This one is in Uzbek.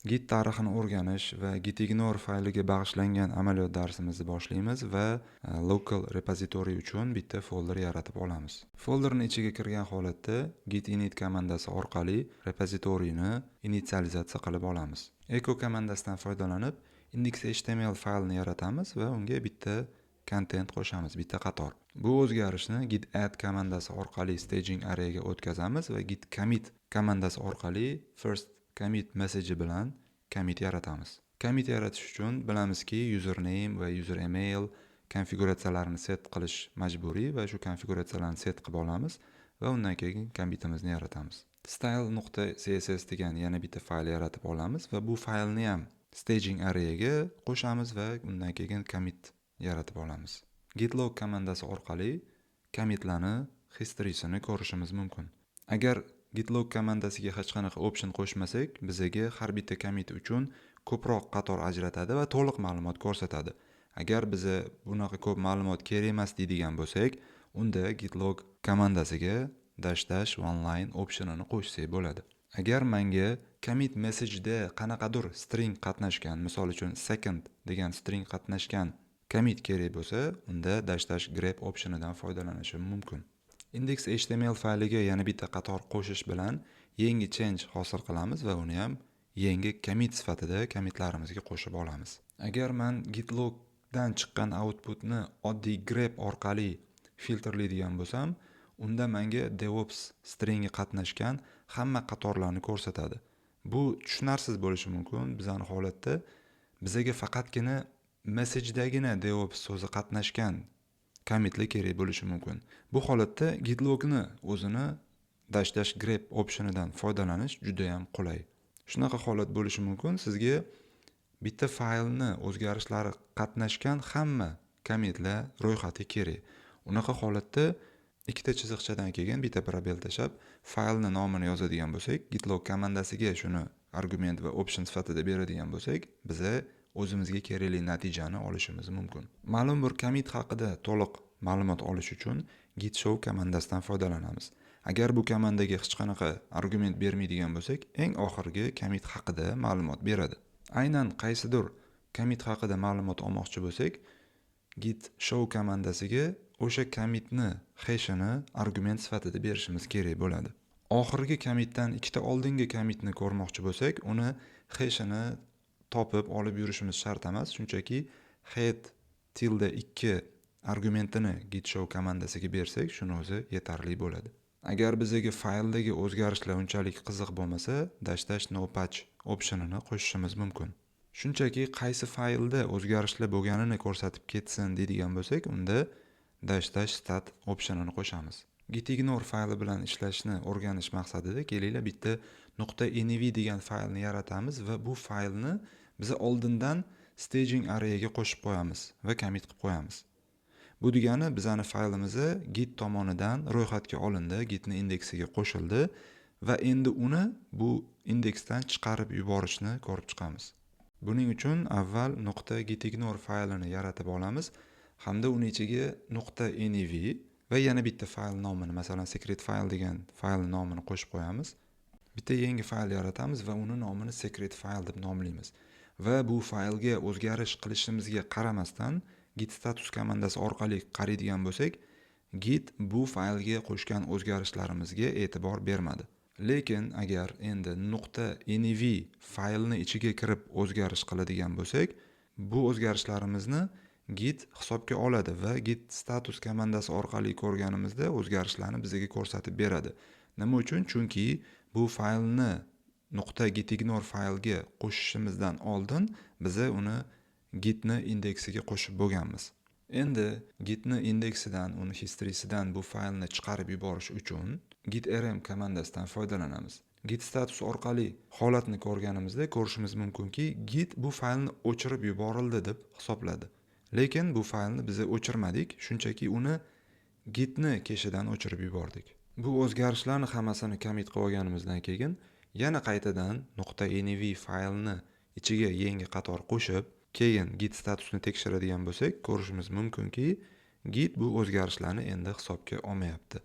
Git tarixini o'rganish va gitignore fayliga bag'ishlangan amaliyot darsimizni boshlaymiz va local repository uchun bitta folder yaratib olamiz. Folderning ichiga kirgan holatda git init komandasi orqali repozitoriyni initsializatsiya qilib olamiz. Echo komandasidan foydalanib index.html faylni yaratamiz va unga bitta content qo'shamiz, bitta qator. Bu o'zgarishni git add komandasi orqali staging arrayga o'tkazamiz va git commit komandasi orqali first commit message bilan commit yaratamiz. Commit yaratish uchun bilamizki username va user email konfiguratsiyalarini set qilish majburiy va shu konfiguratsiyalarni set qilib olamiz va undan keyin commitimizni yaratamiz. Style.css degan yana bitta fayl yaratib olamiz va bu faylni ham staging arrayga qo'shamiz va undan keyin commit yaratib olamiz. Gitlog komandasi orqali commitlarni historysini ko'rishimiz mumkin. Agar gitlog komandasiga hech qanaqa option qo'shmasak, bizga har bitta commit uchun ko'proq qator ajratadi va to'liq ma'lumot ko'rsatadi. Agar biza bunaqa ko'p ma'lumot kerak emas deydigan bo'lsak, unda gitlog komandasiga dash online optionini qo'shsak bo'ladi. Agar menga commit messageda qanaqadir string qatnashgan, misol uchun second degan string qatnashgan commit kerak bo'lsa, unda dash grep optionidan foydalanishim mumkin. Index.html fayliga yana bitta qator qo'shish bilan yangi change hosil qilamiz va uni ham yangi commit sifatida commitlarimizga qo'shib olamiz. Agar men gitlogdan chiqqan outputni oddiy grep orqali filtrlaydigan bo'lsam, unda menga devops stringi qatnashgan hamma qatorlarni ko'rsatadi. Bu tushunarsiz bo'lishi mumkin. Bizning holatda bizga faqatgina message'dagina devops so'zi qatnashgan commitli kerak bo'lishi mumkin. Bu holatda gitlogni o'zini dash grep optionidan foydalanish juda ham qulay. Shunaqa holat bo'lishi mumkin, sizga bitta faylni o'zgarishlari qatnashgan hamma commitlar ro'yxati kerak. Unaqa holatda ikkita chiziqchadan keyin bitta probel tashab faylni nomini yozadigan bo'lsak, gitlog komandasiga shuni argument va option sifatida beradigan bo'lsak, biza o'zimizga kerakli natijani olishimiz mumkin. Ma'lum bir commit haqida to'liq ma'lumot olish uchun git show komandasidan foydalanamiz. Agar bu komandaga hech qanaqa argument bermaydigan bo'lsak, eng oxirgi commit haqida ma'lumot beradi. Aynan qaysidir commit haqida ma'lumot olmoqchi bo'lsak, git show komandasiga o'sha commitni hashini argument sifatida berishimiz kerak bo'ladi. Oxirgi commitdan ikkita oldingi commitni ko'rmoqchi bo'lsak, uni hashini topib olib yurishimiz shart emas, shunchaki head tilde 2 argumentini git show komandasiga bersak, shuni o'zi yetarli bo'ladi. Agar bizga fayldagi o'zgarishlar unchalik qiziq bo'lmasa, dash no patch optionini qo'shishimiz mumkin. Shunchaki qaysi faylda o'zgarishlar bo'lganini ko'rsatib ketsin deydigan bo'lsak, unda dash stat optionini qo'shamiz. Gitignore fayli bilan ishlashni o'rganish maqsadida kelinglar bitta .env degan faylni yaratamiz va bu faylni biz oldindan staging arrayga qo'shib qo'yamiz va commit qilib qo'yamiz. Bu degani bizning faylimiz git tomonidan ro'yxatga olindi, gitning indeksiga qo'shildi va endi uni bu indeksdan chiqarib yuborishni ko'rib chiqamiz. Buning uchun avval .gitignore faylini yaratib olamiz hamda uni ichiga .env va yana bitta fayl nomini, masalan secret file degan fayl nomini qo'shib qo'yamiz. Bitta yangi fayl yaratamiz va uni nomini secret file deb nomlaymiz. Va bu faylga o'zgarish qilishimizga qaramasdan git status komandasi orqali qaraydigan bo'lsak, git bu faylga qo'shgan o'zgarishlarimizga e'tibor bermadi. Lekin agar endi .env faylni ichiga kirib o'zgarish qiladigan bo'lsak, bu o'zgarishlarimizni git hisobga oladi va git status komandasi orqali ko'rganimizda o'zgarishlarni bizga ko'rsatib beradi. Nima uchun? Chunki bu faylni .gitignore faylga qo'shishimizdan oldin biz uni gitni indeksiga qo'shib bo'lganmiz. Endi gitni indeksidan, uni historysidan bu faylni chiqarib yuborish uchun git rm komandasidan foydalanamiz. Git status orqali holatni ko'rganimizda ko'rishimiz mumkinki, git bu faylni o'chirib yuborildi deb hisobladi. Lekin bu faylni biz o'chirmadik, shunchaki uni gitni keshidan o'chirib yubordik. Bu o'zgarishlarni hammasini commit qilib olganimizdan keyin yana qaytadan .env faylni ichiga yangi qator qo'shib, keyin git statusini tekshiradigan bo'lsak, ko'rishimiz mumkinki, git bu o'zgarishlarni endi hisobga olmayapti.